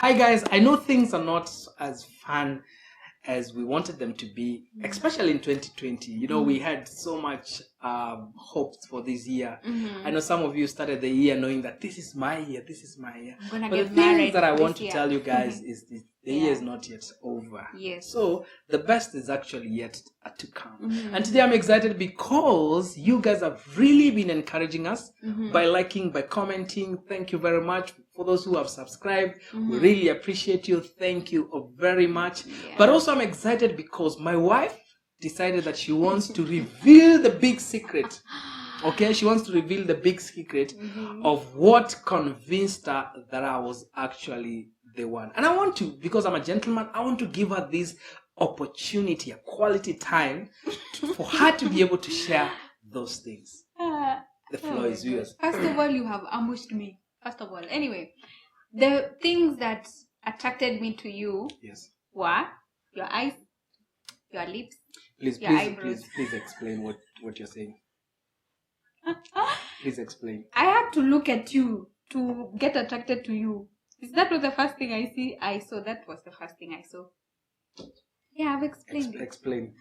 Hi guys, I know things are not as fun as we wanted them to be, especially in 2020. You know, we had so much hopes for this year. I know some of you started the year knowing that this is my year, this is my year. I'm gonna But get the married thing that I want to this tell you year. guys is this, the year is not yet over. Yes. So the best is actually yet to come. And today I'm excited because you guys have really been encouraging us by liking, by commenting. Thank you very much. For those who have subscribed, we really appreciate you. Thank you very much. Yeah. But also I'm excited because my wife decided that she wants to reveal the big secret. Okay, she wants to reveal the big secret of what convinced her that I was actually the one. And I want to, because I'm a gentleman, I want to give her this opportunity, a quality time for her to be able to share those things. The floor is yours. First of all, you have ambushed me. First of all, anyway, the things that attracted me to you were your eyes, your lips, your eyebrows. Please explain what you're saying. Please explain. I had to look at you to get attracted to you. Is that not the first thing I saw? That was the first thing I saw. Yeah, I've explained it. Explain.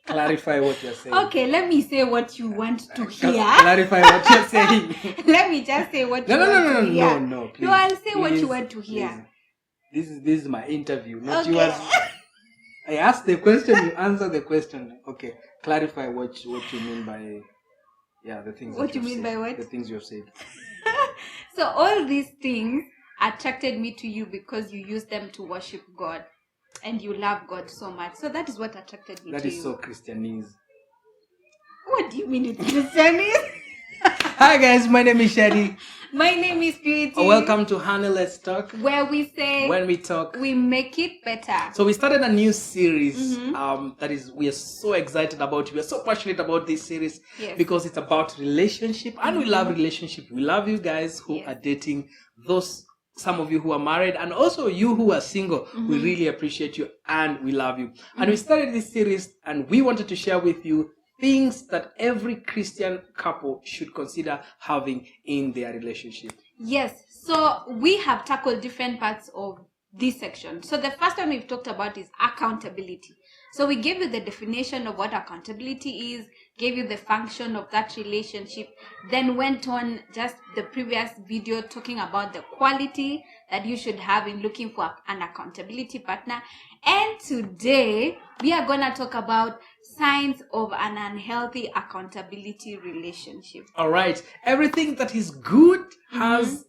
Clarify what you're saying. Okay, let me say what you want to hear. Clarify what you're saying. Let me just say what you want to hear. No, please. No, I'll say what you want to hear. This is my interview, not okay. yours. I asked the question, you answer the question. Okay, clarify what you mean by the things. What you mean by what? The things you've said. So all these things attracted me to you because you use them to worship God. And you love God so much. So that is what attracted me to you. That is so Christianese. What do you mean it's Christianese? Hi guys, my name is Shadi. My name is Purity. Welcome to Honey Let's Talk. Where we say, when we talk, we make it better. So we started a new series that is we are so excited about. We are so passionate about this series because it's about relationship and we love relationship. We love you guys who are dating, some of you who are married, and also you who are single. We really appreciate you and we love you. And we started this series and we wanted to share with you things that every Christian couple should consider having in their relationship. Yes. So we have tackled different parts of this section. So the first one we've talked about is accountability. So we gave you the definition of what accountability is, gave you the function of that relationship, then went on just the previous video talking about the quality that you should have in looking for an accountability partner. And today we are going to talk about signs of an unhealthy accountability relationship. All right. Everything that is good has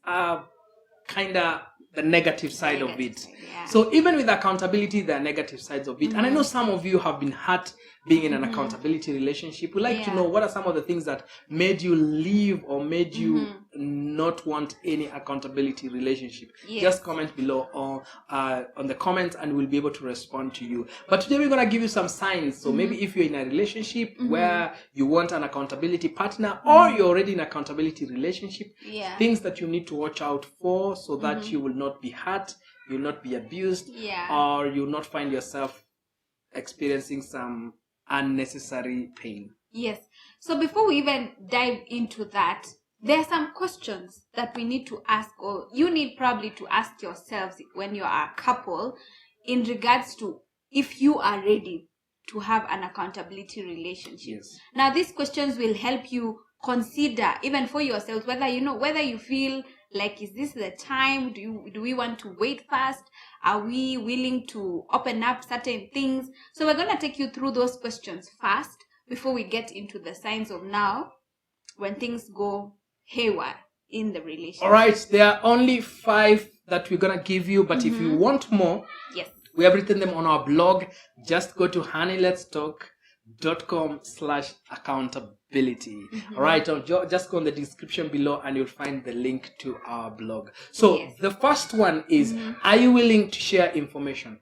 kind of the negative side of it. Yeah. So even with accountability, there are negative sides of it. And I know some of you have been hurt being in an accountability relationship. We'd like to know what are some of the things that made you leave or made you not want any accountability relationship. Just comment below or on the comments and we'll be able to respond to you. But today we're going to give you some signs. So maybe if you're in a relationship where you want an accountability partner or you're already in an accountability relationship, things that you need to watch out for so that you will not be hurt, you'll not be abused, or you'll not find yourself experiencing some unnecessary pain. Yes. So before we even dive into that, there are some questions that we need to ask, or you need probably to ask yourselves when you are a couple, in regards to if you are ready to have an accountability relationship. Now, these questions will help you consider, even for yourselves, whether you feel like, is this the time? Do we want to wait first? Are we willing to open up certain things? So we're going to take you through those questions first before we get into the signs of now when things go haywire in the relationship. All right, there are only 5 that we're going to give you, but if you want more, we have written them on our blog. Just go to honeyletstalk.com/accountability. All right, just go in the description below and you'll find the link to our blog. So the first one is, are you willing to share information?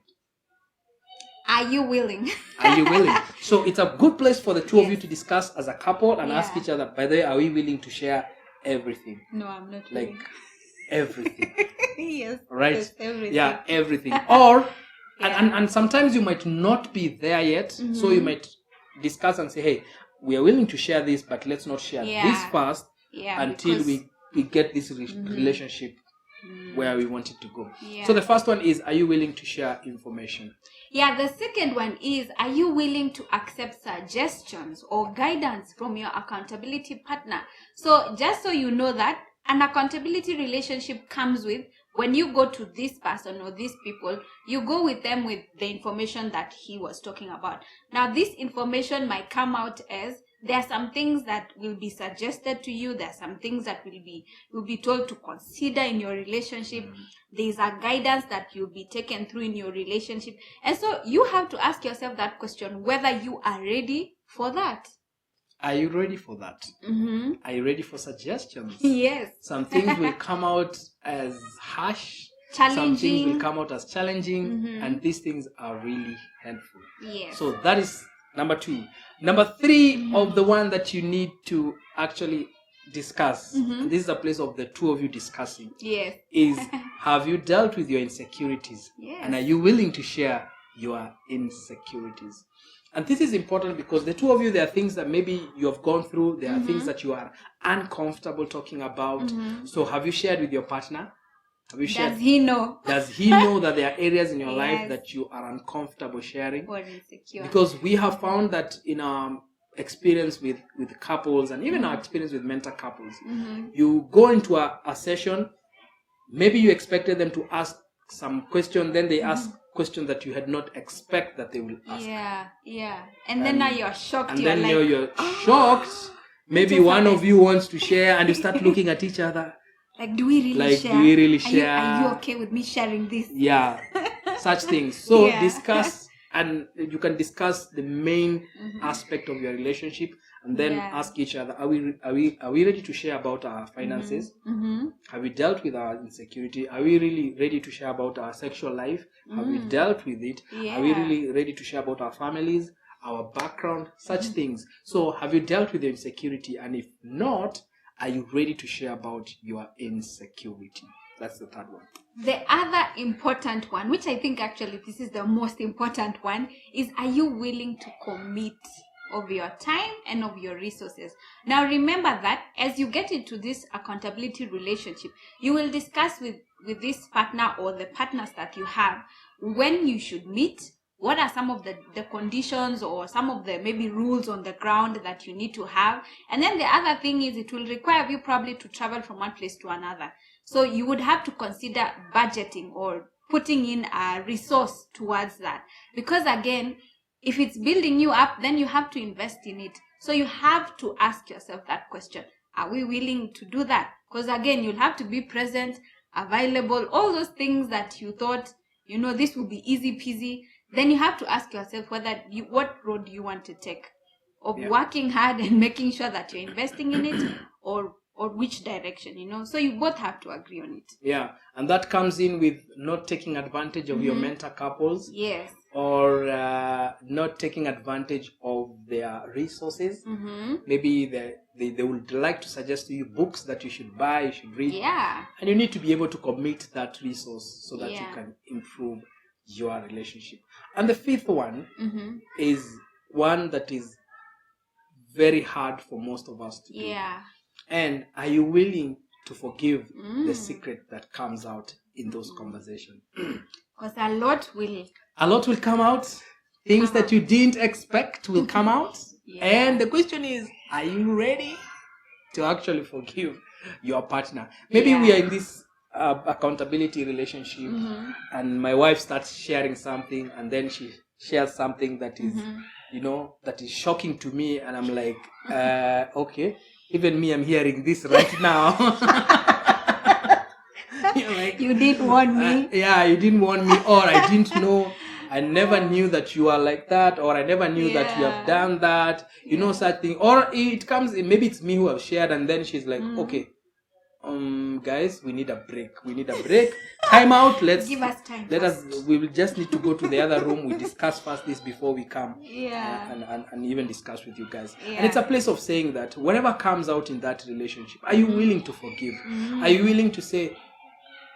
Are you willing? Are you willing? So it's a good place for the two of you to discuss as a couple and ask each other, by the way, are we willing to share everything? No, I'm not willing. Like everything. Yes. Right? Yes, everything. Yeah, everything. Or and sometimes you might not be there yet, so you might discuss and say, hey, we are willing to share this, but let's not share this first until we get this relationship where we want it to go. Yeah. So the first one is, are you willing to share information? Yeah, the second one is, are you willing to accept suggestions or guidance from your accountability partner? So just so you know that an accountability relationship comes with, when you go to this person or these people, you go with them with the information that he was talking about. Now, this information might come out as, there are some things that will be suggested to you. There are some things that will be told to consider in your relationship. There's a guidance that you'll be taken through in your relationship. And so you have to ask yourself that question, whether you are ready for that. Are you ready for that? Mm-hmm. Are you ready for suggestions? Yes. Some things will come out as harsh. Challenging. Some things will come out as challenging. Mm-hmm. And these things are really helpful. Yes. So that is number 2. Number 3 Mm-hmm. of the one that you need to actually discuss, Mm-hmm. and this is a place of the two of you discussing, Yes. is, have you dealt with your insecurities? Yes. And are you willing to share your insecurities? And this is important because the two of you, there are things that maybe you have gone through. There are things that you are uncomfortable talking about. Mm-hmm. So have you shared with your partner? Have you shared? Does he know? Does he know that there are areas in your life Yes. that you are uncomfortable sharing? Or insecure. Because we have found that in our experience with couples, and even our experience with mentor couples, you go into a session, maybe you expected them to ask some question, then they ask questions that you had not expect that they will ask. Yeah. And then now you're shocked. And you're then like, you're shocked. Maybe just one happened? of you wants to share, and you start looking at each other. Like, do we really Like, share? do we really share? Are you okay with me sharing this? Yeah, such things. So Yeah. discuss, and you can discuss the main aspect of your relationship, and then ask each other: Are we ready to share about our finances? Have we dealt with our insecurity? Are we really ready to share about our sexual life? Have we dealt with it? Yeah. Are we really ready to share about our families, our background, such things? So have you dealt with your insecurity? And if not, are you ready to share about your insecurity? That's the third one. The other important one, which I think actually this is the most important one, is, are you willing to commit of your time and of your resources? Now remember that as you get into this accountability relationship, you will discuss with this partner or the partners that you have when you should meet. What are some of the conditions or some of the maybe rules on the ground that you need to have? And then the other thing is, it will require you probably to travel from one place to another. So you would have to consider budgeting or putting in a resource towards that. Because again, if it's building you up, then you have to invest in it. So you have to ask yourself that question. Are we willing to do that? Because again, you'll have to be present, available, all those things that you thought, this will be easy peasy. Then you have to ask yourself what road you want to take, of working hard and making sure that you're investing in it, or which direction, so you both have to agree on it. Yeah, and that comes in with not taking advantage of your mentor couples. Yes. Or not taking advantage of their resources. Maybe they would like to suggest to you books that you should buy, you should read. Yeah. And you need to be able to commit that resource so that you can improve your relationship. And the fifth one is one that is very hard for most of us to do. Yeah. And are you willing to forgive the secret that comes out in those conversations? Because a lot will come out. Things that you didn't expect will come out. And the question is, are you ready to actually forgive your partner? Maybe we are in this accountability relationship, and my wife starts sharing something, and then she shares something that is, that is shocking to me, and I'm like, okay, even me, I'm hearing this right now. Like, you didn't warn me. You didn't warn me, or I didn't know. I never knew that you are like that, or I never knew that you have done that. Such thing. Or it comes, maybe it's me who have shared, and then she's like, okay, guys, we need a break. Time out. Let's give us time. We will just need to go to the other room. We discuss first this before we come. And even discuss with you guys. And it's a place of saying that whatever comes out in that relationship, are you willing to forgive? Are you willing to say,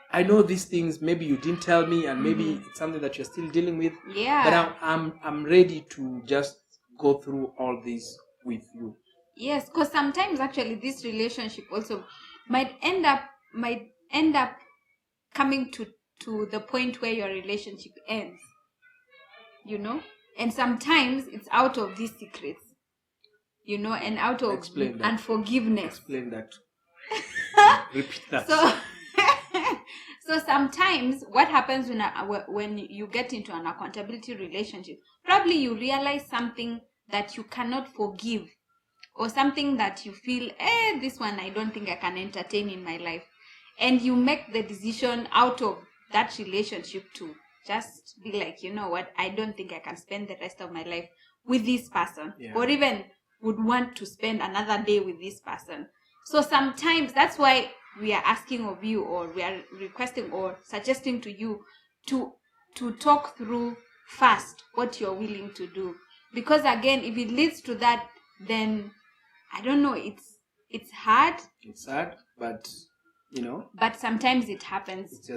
I know these things, maybe you didn't tell me, and maybe it's something that you're still dealing with. But I'm ready to just go through all this with you. Yes, because sometimes actually this relationship also might end up coming to the point where your relationship ends, you know. And sometimes it's out of these secrets, you know, and out of unforgiveness. Explain that. Repeat that. So sometimes what happens when you get into an accountability relationship, probably you realize something that you cannot forgive, or something that you feel, this one I don't think I can entertain in my life. And you make the decision out of that relationship to just be like, you know what, I don't think I can spend the rest of my life with this person, or even would want to spend another day with this person. So sometimes that's why we are asking of you, or we are requesting or suggesting to you to talk through first what you're willing to do. Because again, if it leads to that, then I don't know, it's hard. It's sad, but you know. But sometimes it happens. It's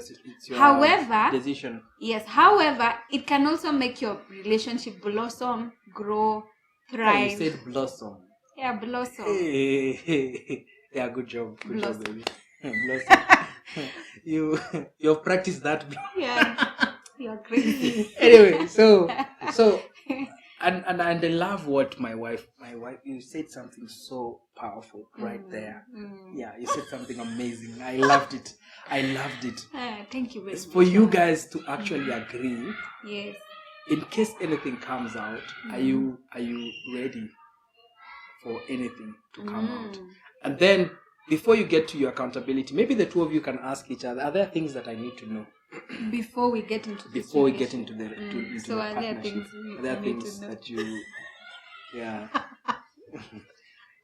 your decision. Yes. However, it can also make your relationship blossom, grow, thrive. Yeah, you said blossom. Yeah, blossom. Hey. Yeah, good job. Good job, baby. Blossom. You've practiced that. Yeah. You're crazy. Anyway, so and I love what my wife, you said something so powerful right there. Yeah, you said something amazing. I loved it. Thank you very it's much. for you guys to actually agree. Yes. In case anything comes out, are you ready for anything to come out? And then before you get to your accountability, maybe the two of you can ask each other, are there things that I need to know before we get into the so the are partnership? there Are there things that you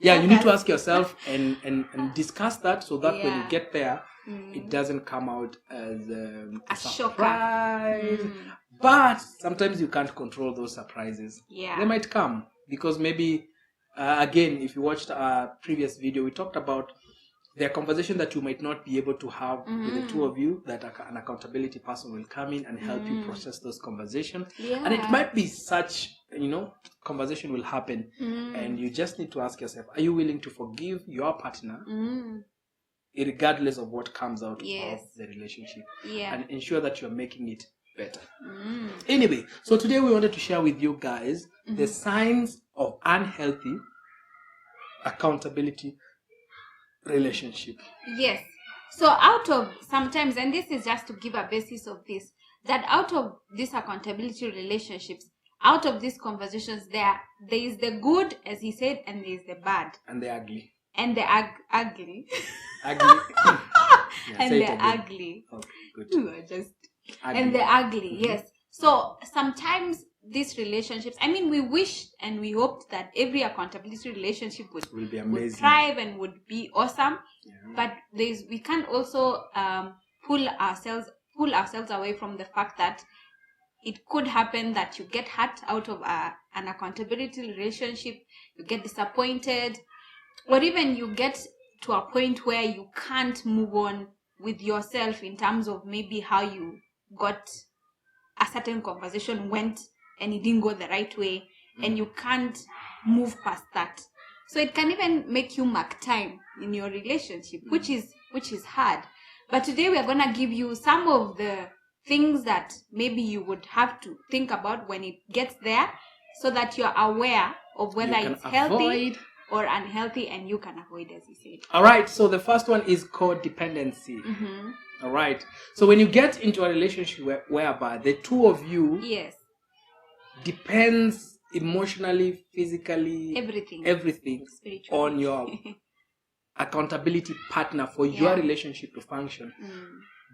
you need to ask yourself and discuss that, so that when you get there, it doesn't come out as a surprise. But sometimes you can't control those surprises. They might come because maybe again, if you watched our previous video, we talked about there are conversations that you might not be able to have with the two of you, that an accountability person will come in and help you process those conversations. And it might be such, conversation will happen. And you just need to ask yourself, are you willing to forgive your partner regardless of what comes out of the relationship? And ensure that you're making it better. Anyway, so today we wanted to share with you guys the signs of unhealthy accountability relationship. Yes. So out of sometimes, and this is just to give a basis of this, that out of these accountability relationships, out of these conversations, there is the good, as he said, and there is the bad. And the ugly. And the ugly. Ugly. And the ugly. Okay, good. Just ugly. And the ugly, yes. So sometimes these relationships, we wish and we hoped that every accountability relationship would be amazing, would thrive and would be awesome. But we can't also pull ourselves away from the fact that it could happen that you get hurt out of an accountability relationship, you get disappointed, or even you get to a point where you can't move on with yourself in terms of maybe how you got a certain conversation went and it didn't go the right way, and you can't move past that. So it can even make you mark time in your relationship, which is hard. But today we are going to give you some of the things that maybe you would have to think about when it gets there, so that you're aware of whether it's healthy or unhealthy, and you can avoid, as he said. All right, so the first one is codependency. All right, so when you get into a relationship whereby the two of you depends emotionally, physically, everything on your accountability partner for your relationship to function,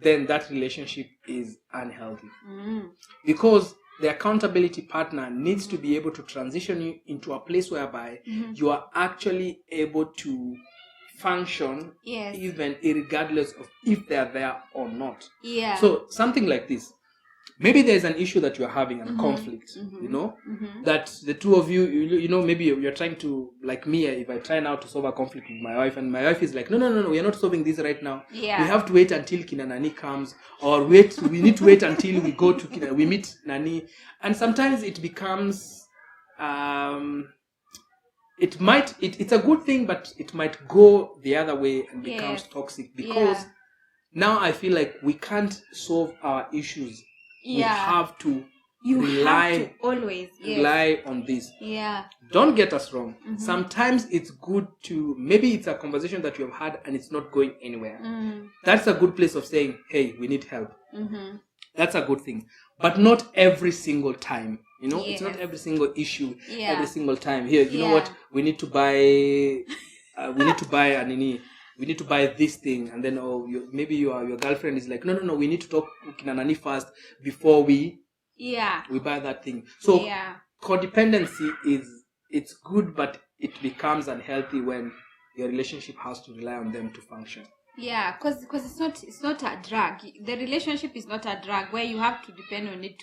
then that relationship is unhealthy. Because the accountability partner needs to be able to transition you into a place whereby you are actually able to function, even regardless of if they are there or not. So something like this. Maybe there's an issue that you're having, a conflict, that the two of you, maybe you're trying to, like me, if I try now to solve a conflict with my wife, and my wife is like, no, we are not solving this right now. We have to wait until Nani comes, or we need to wait until we go to we meet Nani. And sometimes it becomes, it's a good thing, but it might go the other way and becomes toxic, because now I feel like we can't solve our issues. Yeah. We have to have to always rely on this. Yeah. Don't get us wrong. Sometimes it's good to, maybe it's a conversation that you have had and it's not going anywhere. That's a good place of saying, hey, we need help. That's a good thing. But not every single time. You know, it's not every single issue, every single time. Here, you know what? We need to buy, we need to buy this thing. And then, maybe your girlfriend is like, no, we need to talk to Nani first before we buy that thing. So codependency it's good, but it becomes unhealthy when your relationship has to rely on them to function. Yeah, because it's not a drug. The relationship is not a drug where you have to depend on it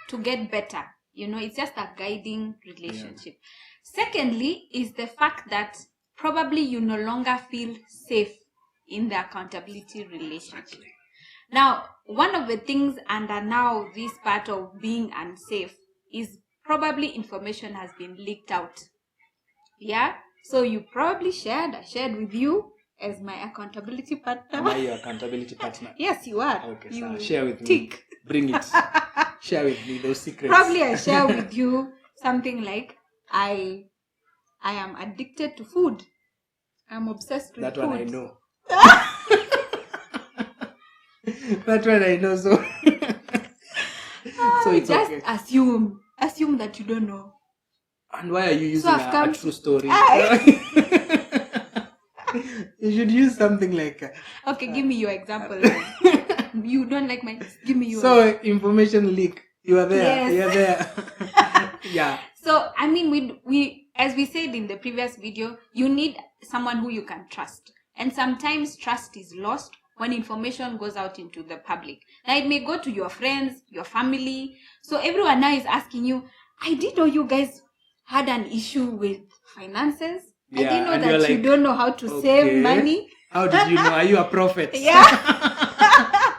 to get better. You know, it's just a guiding relationship. Secondly, is the fact that probably you no longer feel safe in the accountability relationship. Exactly. Now, one of the things under now this part of being unsafe is probably information has been leaked out. Yeah? So you probably I shared with you as my accountability partner. Am I your accountability partner? Yes, you are. Okay, so share with me. Bring it. Share with me those secrets. Probably I share with you something like, I am addicted to food. I'm obsessed with that food. One I know. That one I know. So it's just okay. Assume that you don't know. And why are you using a true story? You should use something like... okay, give me your example. You don't like my... Give me yours. So, information leak. You are there. Yes. You are there. Yeah. So, I mean, we as we said in the previous video, you need someone who you can trust. And sometimes trust is lost when information goes out into the public. Now, it may go to your friends, your family. So, everyone now is asking you, I didn't know you guys had an issue with finances. I didn't know that you don't know how to save money. How did you know? Are you a prophet? Yeah.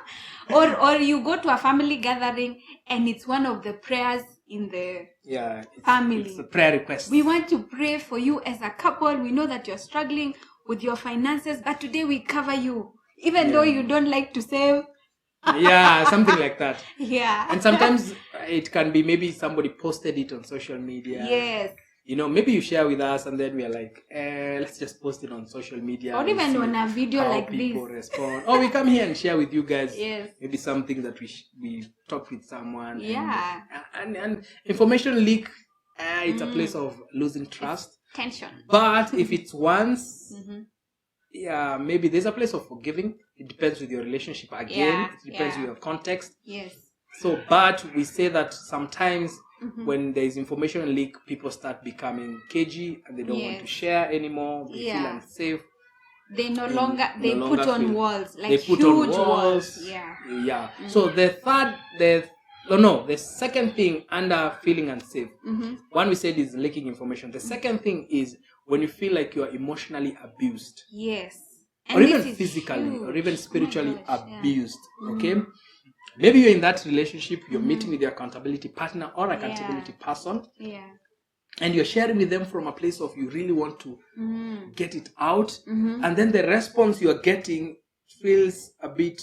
or you go to a family gathering and it's one of the prayers in the family. It's a prayer request. We want to pray for you as a couple. We know that you're struggling with your finances, but today we cover you. Even though you don't like to save. Yeah, something like that. Yeah. And sometimes it can be maybe somebody posted it on social media. Yes. You know, maybe you share with us and then we are like, let's just post it on social media. Or even on a video like this. People respond. Or we come here and share with you guys. Yes. Maybe something that we talk with someone. Yeah. And information leak, it's a place of losing trust. Tension. But if it's once, maybe there's a place of forgiving. It depends with your relationship again. It depends with your context. Yes. So, but we say that sometimes when there is information leak, people start becoming cagey and they don't want to share anymore. They feel unsafe. They no longer put on walls, like they put huge on walls. Yeah. So the second thing under feeling unsafe, one we said is leaking information. The second thing is when you feel like you are emotionally abused. Yes. And or even physically or even spiritually abused. Okay? Maybe you're in that relationship, you're meeting with your accountability partner or accountability person. Yeah. And you're sharing with them from a place of you really want to get it out. And then the response you're getting feels a bit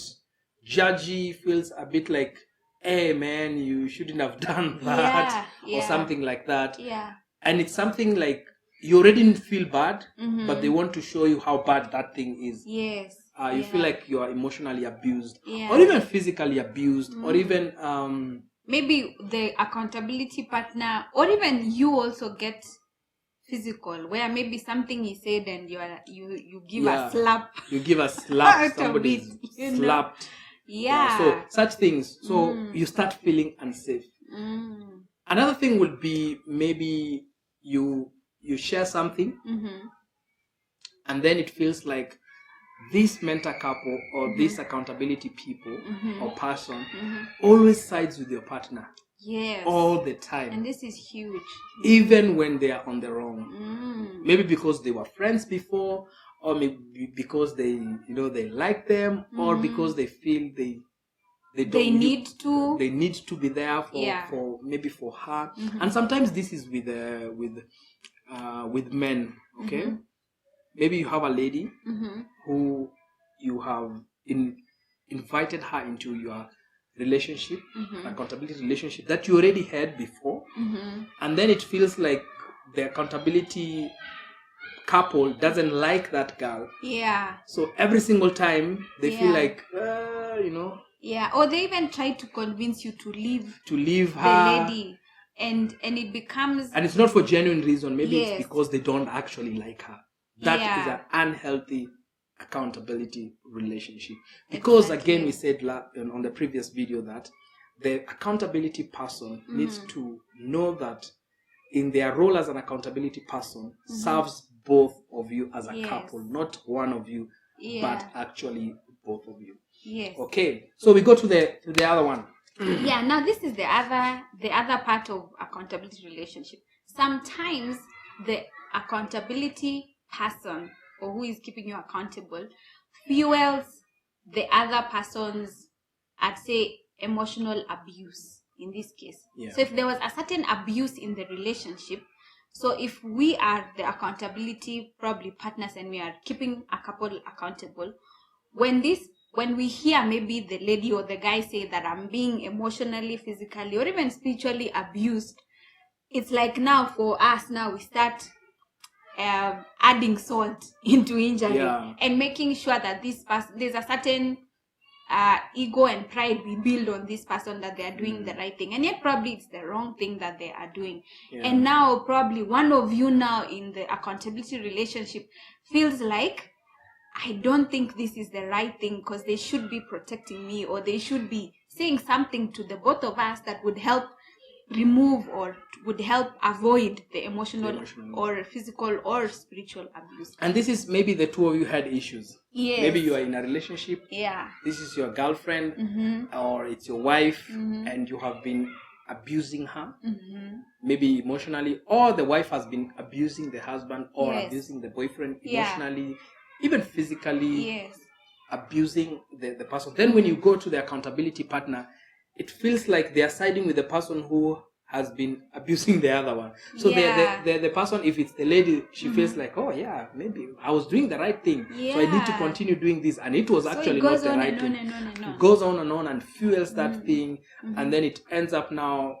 judgy, feels a bit like, hey man, you shouldn't have done that or something like that. Yeah. And it's something like you already feel bad, but they want to show you how bad that thing is. Yes. You feel like you are emotionally abused or even physically abused or even maybe the accountability partner or even you also get physical where maybe something is said and you give a slap. You give a slap. Somebody slapped. Yeah. So such things. So you start feeling unsafe. Another thing would be maybe you share something and then it feels like this mentor couple or this accountability people or person always sides with your partner. Yes. All the time. And this is huge. Even when they are on their own. Maybe because they were friends before, or maybe because they like them, or because they feel they need to be there for maybe for her. And sometimes this is with men, okay? Maybe you have a lady who you have invited her into your relationship, accountability relationship that you already had before, and then it feels like the accountability couple doesn't like that girl. Yeah. So every single time they feel like, Yeah, or they even try to convince you to leave her, the lady, and it becomes, and it's not for genuine reason. Maybe it's because they don't actually like her. That is an unhealthy accountability relationship. Because again, we said on the previous video that the accountability person needs to know that in their role as an accountability person serves both of you as a couple, not one of you, but actually both of you. Yes. Okay, so we go to the other one. Yeah, now this is the other part of accountability relationship. Sometimes the accountability person, or who is keeping you accountable, fuels the other person's, I'd say, emotional abuse in this case. Yeah. So if there was a certain abuse in the relationship, so if we are the accountability probably partners and we are keeping a couple accountable, when we hear maybe the lady or the guy say that I'm being emotionally, physically, or even spiritually abused, it's like now for us, now we start adding salt into injury and making sure that this person, there's a certain ego and pride we build on this person that they are doing the right thing, and yet probably it's the wrong thing that they are doing. And now probably one of you now in the accountability relationship feels like, I don't think this is the right thing because they should be protecting me, or they should be saying something to the both of us that would help remove or would help avoid the emotional or physical or spiritual abuse. And this is maybe the two of you had issues. Yes. Maybe you are in a relationship. Yeah. This is your girlfriend or it's your wife, and you have been abusing her, maybe emotionally, or the wife has been abusing the husband or abusing the boyfriend emotionally, even physically abusing the person. Then when you go to the accountability partner, it feels like they are siding with the person who has been abusing the other one. So the person, if it's the lady, she feels like, oh yeah, maybe I was doing the right thing, so I need to continue doing this, and it was actually not the right thing. It goes on and fuels that thing, and then it ends up now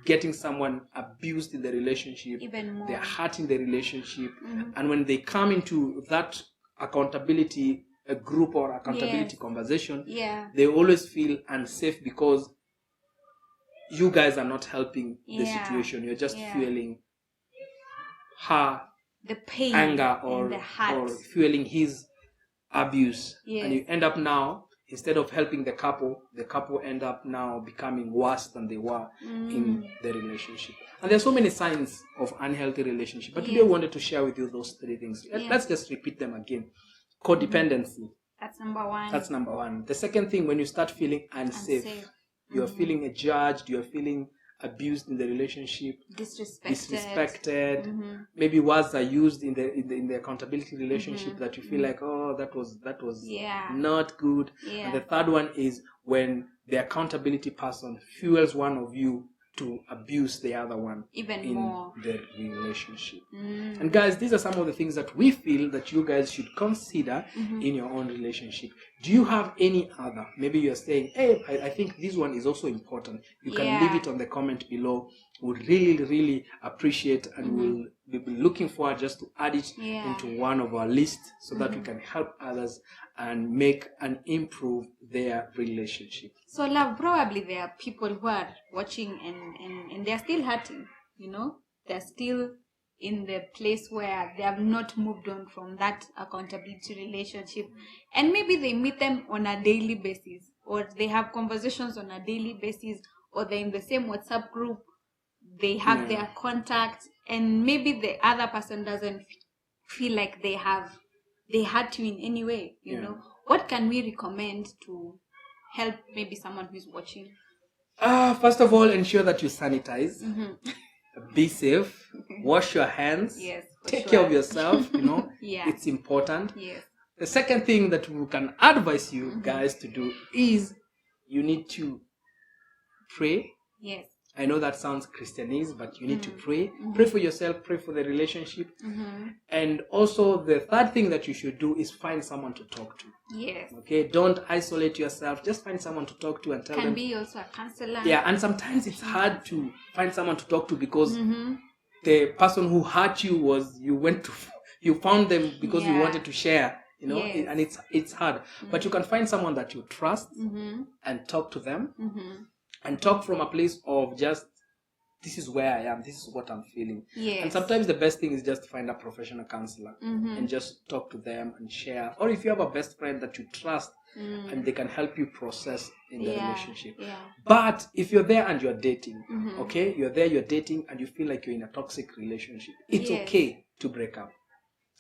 getting someone abused in the relationship. Even more. They're hurting the relationship, and when they come into that accountability a group or accountability conversation, they always feel unsafe because you guys are not helping the situation. You're just fueling her the pain, anger, or the heart, or fueling his abuse. And you end up now, instead of helping the couple end up now becoming worse than they were in the relationship. And there's so many signs of unhealthy relationship, but today I wanted to share with you those three things. Let's just repeat them again. Codependency. That's number one. The second thing, when you start feeling unsafe. You're feeling judged, you're feeling abused in the relationship, disrespected. Maybe words are used in the accountability relationship that you feel like, oh, that was not good. And the third one is when the accountability person fuels one of you to abuse the other one even more the relationship. And guys, these are some of the things that we feel that you guys should consider in your own relationship. Do you have any other? Maybe you're saying, hey, I think this one is also important. You can leave it on the comment below. We'll really appreciate, and we'll be looking forward just to add it into one of our lists so that we can help others and make and improve their relationship. So love, probably there are people who are watching and they're still hurting, they're still in the place where they have not moved on from that accountability relationship, and maybe they meet them on a daily basis, or they have conversations on a daily basis, or they're in the same WhatsApp group, they have their contact, and maybe the other person doesn't feel like they hurt you in any way, you know. What can we recommend to help maybe someone who's watching? First of all, ensure that you sanitize. Be safe. Wash your hands. Take care of yourself. It's important. The second thing that we can advise you guys to do is you need to pray. I know that sounds Christianese, but you need to pray. Pray for yourself, pray for the relationship. And also the third thing that you should do is find someone to talk to. Yes. Okay, don't isolate yourself. Just find someone to talk to and tell them. Can be also a counselor. Yeah, and sometimes it's hard to find someone to talk to because the person who hurt you was you found them because you wanted to share. You know, and it's hard. But you can find someone that you trust and talk to them. And talk from a place of just, this is where I am, this is what I'm feeling. Yes. And sometimes the best thing is just to find a professional counselor and just talk to them and share. Or if you have a best friend that you trust and they can help you process in the relationship. Yeah. But if you're there and you're dating, okay, you're there, you're dating and you feel like you're in a toxic relationship, it's okay to break up.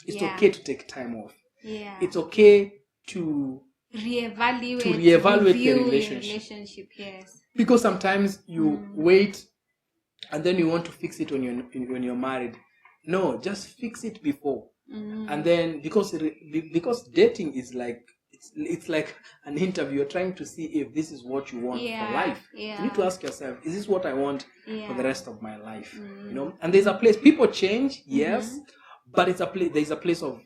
It's okay to take time off. Yeah. It's okay to reevaluate the relationship. Yes. Because sometimes you wait and then you want to fix it when you're married. No, just fix it before. And then because dating is like it's like an interview. You're trying to see if this is what you want for life. You need to ask yourself, is this what I want for the rest of my life? You know, and there's a place, people change, yes, but there's a place of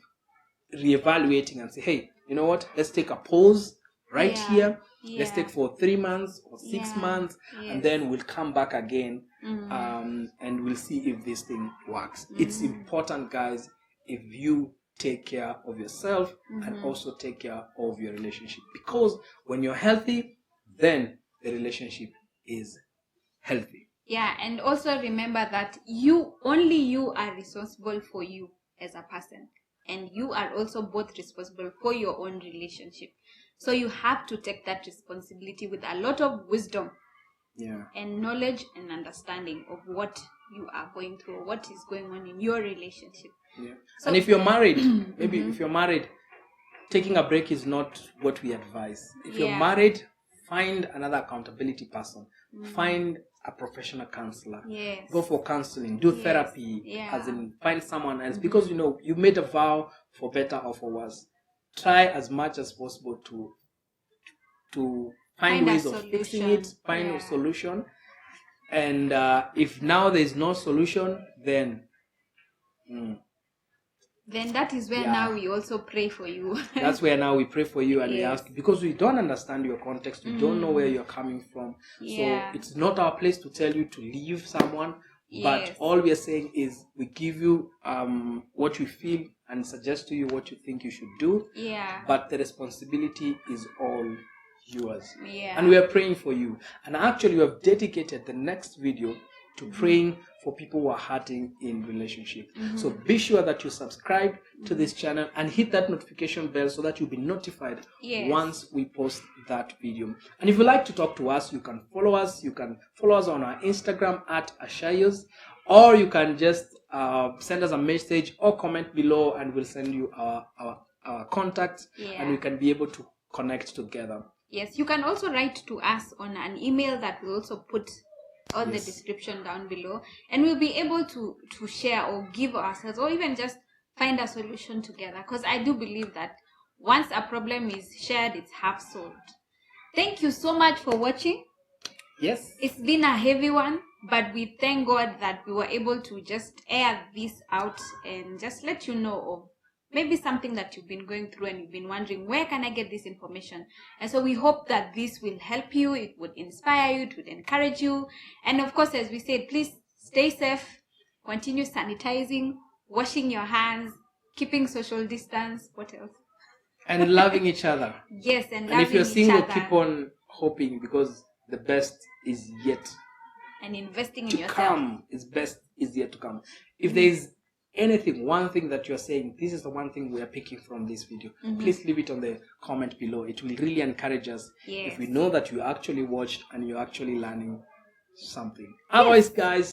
reevaluating and say, hey, you know what, let's take a pause right here. Let's take for 3 months or 6 months, and then we'll come back again, and we'll see if this thing works. It's important, guys, if you take care of yourself and also take care of your relationship, because when you're healthy, then the relationship is healthy. Yeah, and also remember that you are responsible for you as a person, and you are also both responsible for your own relationship. So you have to take that responsibility with a lot of wisdom and knowledge and understanding of what you are going through, what is going on in your relationship. Yeah. So, and if you're married, maybe if you're married, taking a break is not what we advise. If you're married, find another accountability person. Find a professional counselor. Go for counseling. Do therapy. As in, find someone else. Because, you know, you made a vow for better or for worse. Try as much as possible to find ways of fixing it, find a solution. And if now there is no solution, then that is where now we also pray for you. That's where now we pray for you and we ask, because we don't understand your context, we don't know where you're coming from. So it's not our place to tell you to leave someone, but all we are saying is we give you what we feel and suggest to you what you think you should do. But the responsibility is all yours. And we are praying for you. And actually we have dedicated the next video to praying for people who are hurting in relationship. So be sure that you subscribe to this channel and hit that notification bell so that you'll be notified once we post that video. And if you'd like to talk to us, you can follow us. You can follow us on our Instagram at Ashaiyos, or you can just send us a message or comment below and we'll send you our contacts and we can be able to connect together. Yes, you can also write to us on an email that we'll also put on the description down below, and we'll be able to share or give ourselves or even just find a solution together, because I do believe that once a problem is shared, it's half solved. Thank you so much for watching. Yes, it's been a heavy one, but we thank God that we were able to just air this out and just let you know of maybe something that you've been going through and you've been wondering, where can I get this information? And so we hope that this will help you, it would inspire you, it would encourage you. And of course, as we said, please stay safe, continue sanitizing, washing your hands, keeping social distance, what else? And loving each other. Yes, and loving each other. And if you're single, keep on hoping, because the best is yet and investing in yourself. Come is yet to come. If there is anything, one thing that you're saying, this is the one thing we are picking from this video, please leave it on the comment below. It will really encourage us if we know that you actually watched and you're actually learning something. Otherwise, guys,